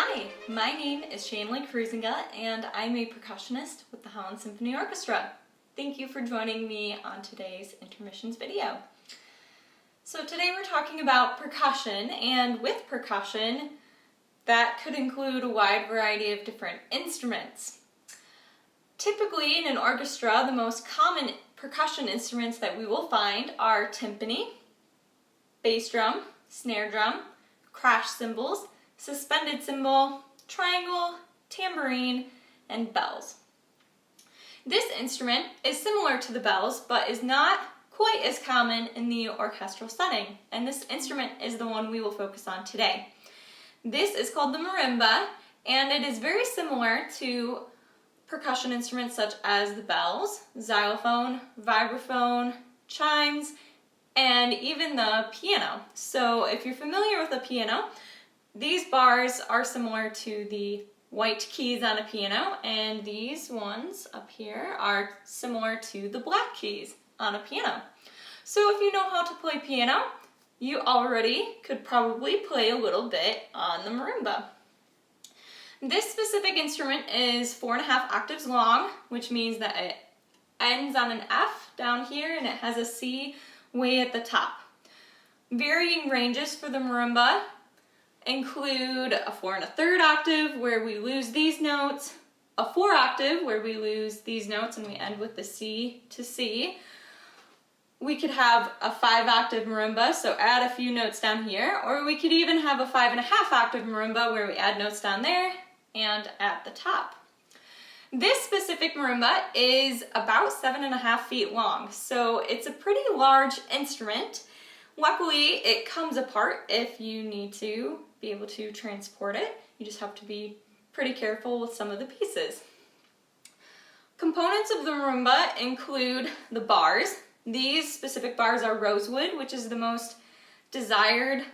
Hi, my name is Shanley Kruizenga and I'm a percussionist with the Holland Symphony Orchestra. Thank you for joining me on today's intermissions video. So today we're talking about percussion, and with percussion that could include a wide variety of different instruments. Typically in an orchestra, the most common percussion instruments that we will find are timpani, bass drum, snare drum, crash cymbals, suspended cymbal, triangle, tambourine, and bells. This instrument is similar to the bells, but is not quite as common in the orchestral setting, and this instrument is the one we will focus on today. This is called the marimba, and it is very similar to percussion instruments such as the bells, xylophone, vibraphone, chimes, and even the piano. So if you're familiar with a piano, these bars are similar to the white keys on a piano, and these ones up here are similar to the black keys on a piano. So if you know how to play piano, you already could probably play a little bit on the marimba. This specific instrument is 4.5 octaves long, which means that it ends on an F down here and it has a C way at the top. Varying ranges for the marimba include a 4 1/3 octave where we lose these notes, a 4 octave where we lose these notes and we end with the C to C. We could have a 5 octave marimba, so add a few notes down here, or we could even have a 5.5 octave marimba where we add notes down there and at the top. This specific marimba is about 7.5 feet long, so it's a pretty large instrument. Luckily, it comes apart if you need to be able to transport it. You just have to be pretty careful with some of the pieces. Components of the marimba include the bars. These specific bars are rosewood, which is the most desired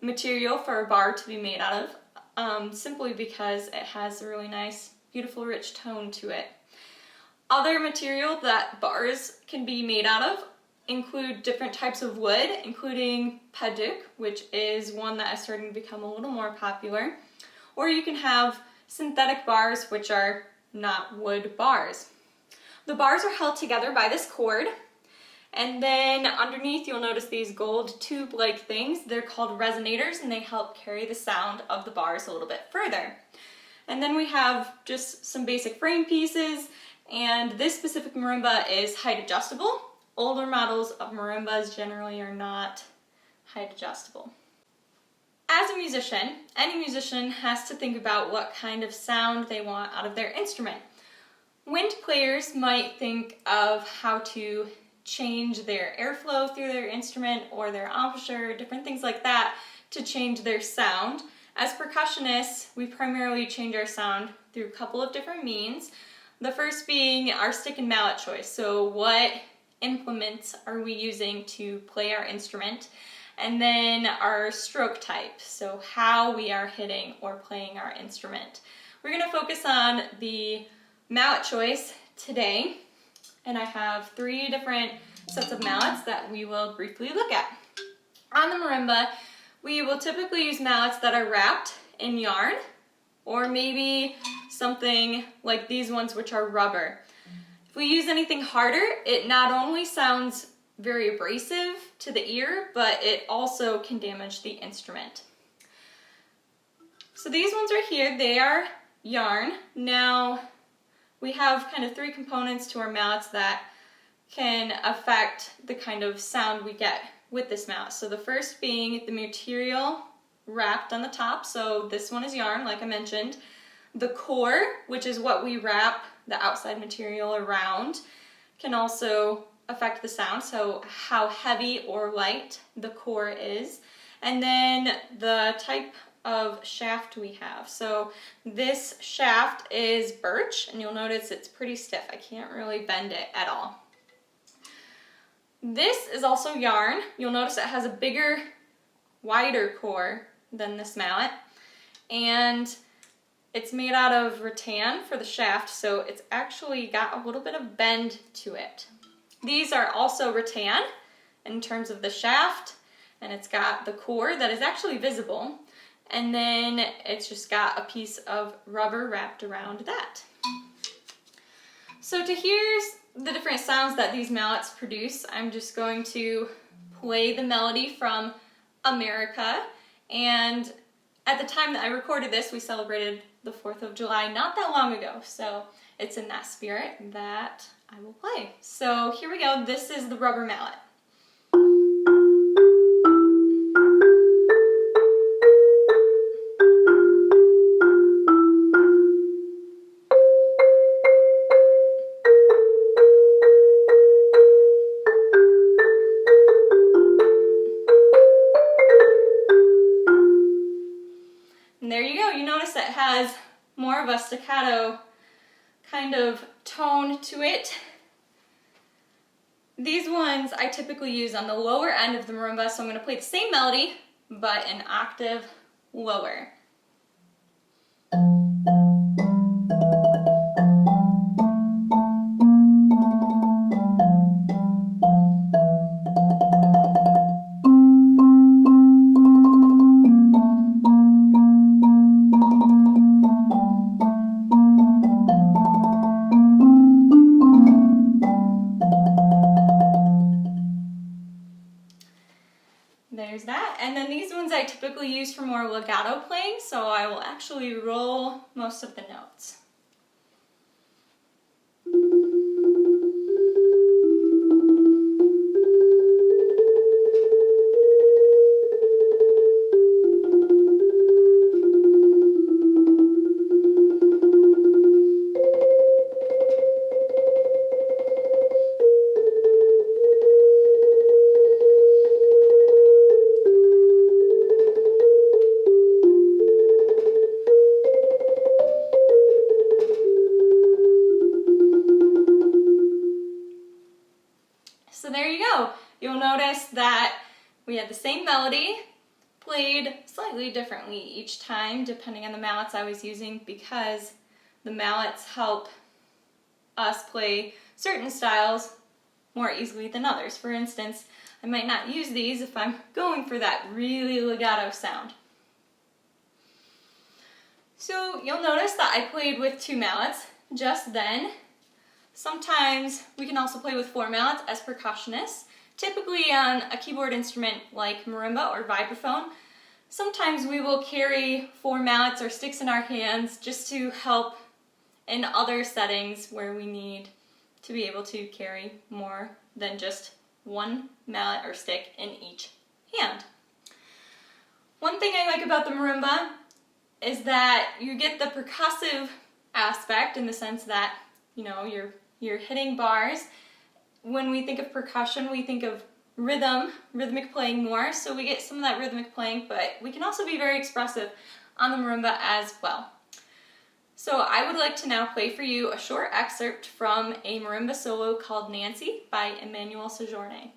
material for a bar to be made out of, simply because it has a really nice, beautiful, rich tone to it. Other material that bars can be made out of include different types of wood, including paduk, which is one that is starting to become a little more popular, or you can have synthetic bars, which are not wood bars. The bars are held together by this cord, and then underneath you'll notice these gold tube-like things. They're called resonators, and they help carry the sound of the bars a little bit further. And then we have just some basic frame pieces, and this specific marimba is height adjustable. Older models of marimbas generally are not height adjustable. As a musician, any musician has to think about what kind of sound they want out of their instrument. Wind players might think of how to change their airflow through their instrument or their embouchure, different things like that to change their sound. As percussionists, we primarily change our sound through a couple of different means. The first being our stick and mallet choice. So what implements are we using to play our instrument, and then our stroke type, so how we are hitting or playing our instrument. We're going to focus on the mallet choice today, and I have 3 different sets of mallets that we will briefly look at. On the marimba, we will typically use mallets that are wrapped in yarn, or maybe something like these ones, which are rubber. If we use anything harder, it not only sounds very abrasive to the ear, but it also can damage the instrument. So these ones right here, they are yarn. Now we have kind of 3 components to our mallets that can affect the kind of sound we get with this mallet. So the first being the material wrapped on the top. So this one is yarn, like I mentioned. The core, which is what we wrap the outside material around, can also affect the sound, so how heavy or light the core is. And then the type of shaft we have. So this shaft is birch, and you'll notice it's pretty stiff. I can't really bend it at all. This is also yarn. You'll notice it has a bigger, wider core than this mallet, and it's made out of rattan for the shaft, so it's actually got a little bit of bend to it. These are also rattan in terms of the shaft, and it's got the core that is actually visible. and then it's just got a piece of rubber wrapped around that. So to hear the different sounds that these mallets produce, I'm just going to play the melody from America. And at the time that I recorded this, we celebrated the 4th of July not that long ago, so it's in that spirit that I will play. So here we go. This is the rubber mallet. And there you go. You notice it has more of a staccato kind of tone to it. These ones I typically use on the lower end of the marimba, so I'm going to play the same melody, but an octave lower. There's that. And then these ones I typically use for more legato playing, so I will actually roll most of the notes. So there you go. You'll notice that we had the same melody, played slightly differently each time depending on the mallets I was using, because the mallets help us play certain styles more easily than others. For instance, I might not use these if I'm going for that really legato sound. So you'll notice that I played with 2 mallets just then. Sometimes we can also play with 4 mallets as percussionists, typically on a keyboard instrument like marimba or vibraphone. Sometimes we will carry 4 mallets or sticks in our hands just to help in other settings where we need to be able to carry more than just 1 mallet or stick in each hand. One thing I like about the marimba is that you get the percussive aspect in the sense that, you know, you're hitting bars. When we think of percussion, we think of rhythmic playing more, so we get some of that rhythmic playing, but we can also be very expressive on the marimba as well. So I would like to now play for you a short excerpt from a marimba solo called Nancy by Emmanuel Sejourne.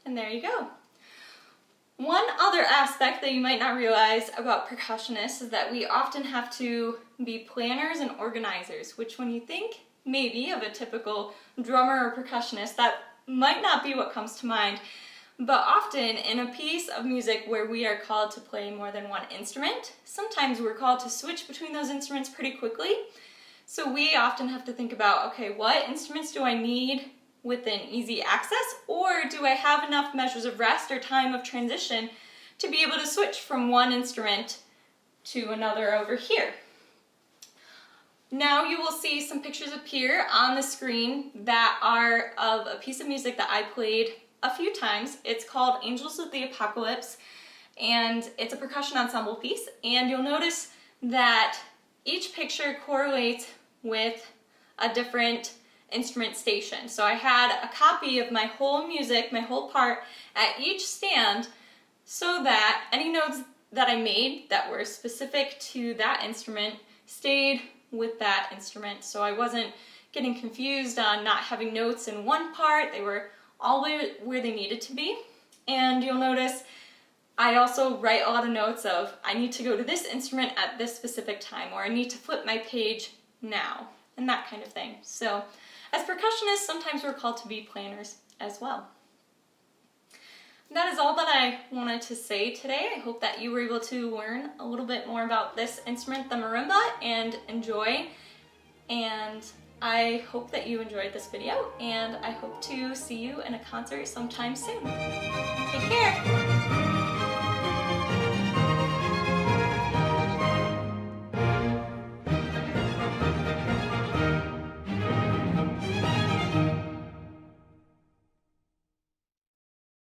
And there you go. One other aspect that you might not realize about percussionists is that we often have to be planners and organizers, which when you think maybe of a typical drummer or percussionist, that might not be what comes to mind. But often in a piece of music where we are called to play more than one instrument, sometimes we're called to switch between those instruments pretty quickly. So we often have to think about, okay, what instruments do I need within easy access, or do I have enough measures of rest or time of transition to be able to switch from one instrument to another over here. Now you will see some pictures appear on the screen that are of a piece of music that I played a few times. It's called Angels of the Apocalypse, and it's a percussion ensemble piece, and you'll notice that each picture correlates with a different instrument station. So I had a copy of my whole music, my whole part, at each stand so that any notes that I made that were specific to that instrument stayed with that instrument. So I wasn't getting confused on not having notes in one part. They were all where they needed to be. And you'll notice I also write a lot of notes of I need to go to this instrument at this specific time, or I need to flip my page now, and that kind of thing. So as percussionists, sometimes we're called to be planners as well. That is all that I wanted to say today. I hope that you were able to learn a little bit more about this instrument, the marimba, and enjoy. And I hope that you enjoyed this video, and I hope to see you in a concert sometime soon. Take care!